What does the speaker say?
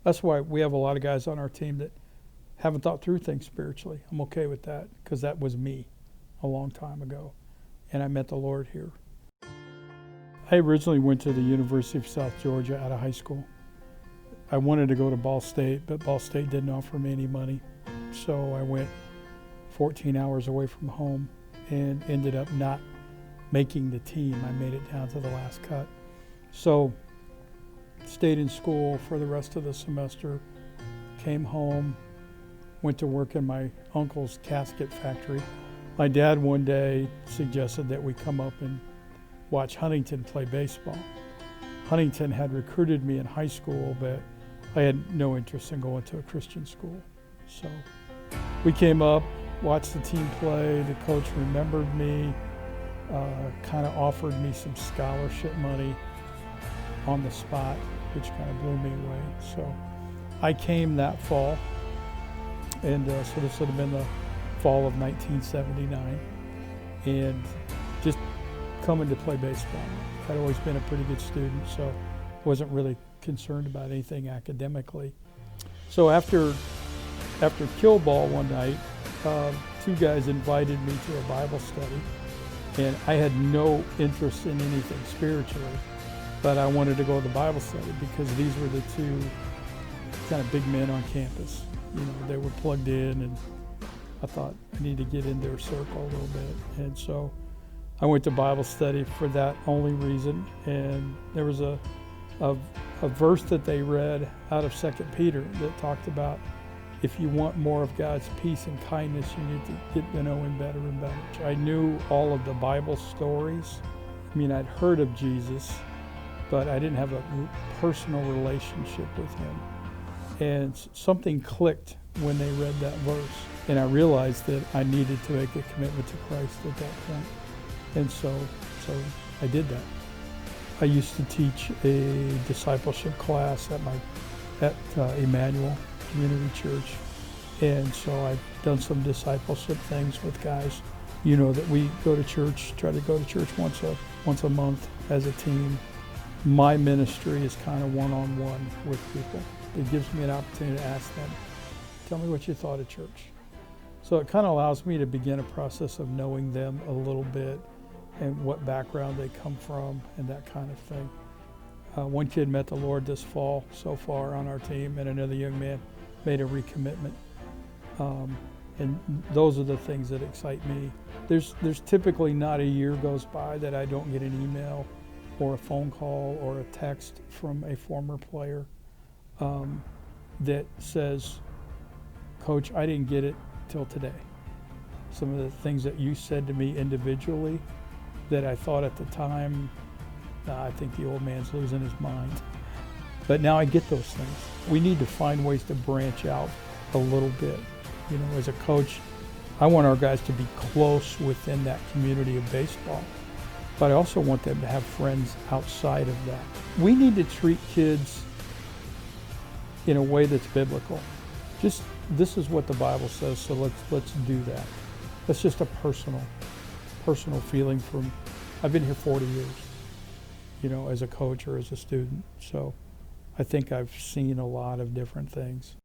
That's why we have a lot of guys on our team that haven't thought through things spiritually. I'm okay with that because that was me a long time ago, and I met the Lord here. I originally went to the University of South Georgia out of high school. I wanted to go to Ball State, but Ball State didn't offer me any money. So I went 14 hours away from home and ended up not making the team. I made it down to the last cut. So stayed in school for the rest of the semester, came home, went to work in my uncle's casket factory. My dad one day suggested that we come up and watch Huntington play baseball. Huntington had recruited me in high school, but I had no interest in going to a Christian school. So we came up, watched the team play. The coach remembered me, kind of offered me some scholarship money on the spot, which kind of blew me away. So I came that fall, and so this would have been the fall of 1979, and just coming to play baseball. I'd always been a pretty good student, so wasn't really concerned about anything academically. So after kill ball one night, two guys invited me to a Bible study, and I had no interest in anything spiritually, but I wanted to go to the Bible study because these were the two kind of big men on campus. You know, they were plugged in, and I thought I need to get in their circle a little bit, and so I went to Bible study for that only reason. And there was a verse that they read out of 2 Peter that talked about if you want more of God's peace and kindness, you need to get to know Him better and better. I knew all of the Bible stories. I mean, I'd heard of Jesus, but I didn't have a personal relationship with Him. And something clicked when they read that verse, and I realized that I needed to make a commitment to Christ at that point. And so I did that. I used to teach a discipleship class at Emmanuel Community Church, and so I've done some discipleship things with guys. You know that we go to church, try to go to church once a month as a team. My ministry is kind of one-on-one with people. It gives me an opportunity to ask them, tell me what you thought of church. So it kind of allows me to begin a process of knowing them a little bit and what background they come from and that kind of thing. One kid met the Lord this fall so far on our team, and another young man made a recommitment. And those are the things that excite me. There's typically not a year goes by that I don't get an email or a phone call or a text from a former player that says, Coach, I didn't get it till today. Some of the things that you said to me individually that I thought at the time, I think the old man's losing his mind. But now I get those things. We need to find ways to branch out a little bit. You know, as a coach, I want our guys to be close within that community of baseball, but I also want them to have friends outside of that. We need to treat kids in a way that's biblical. Just, this is what the Bible says, so let's do that. That's just a personal feeling from, I've been here 40 years, you know, as a coach or as a student. So I think I've seen a lot of different things.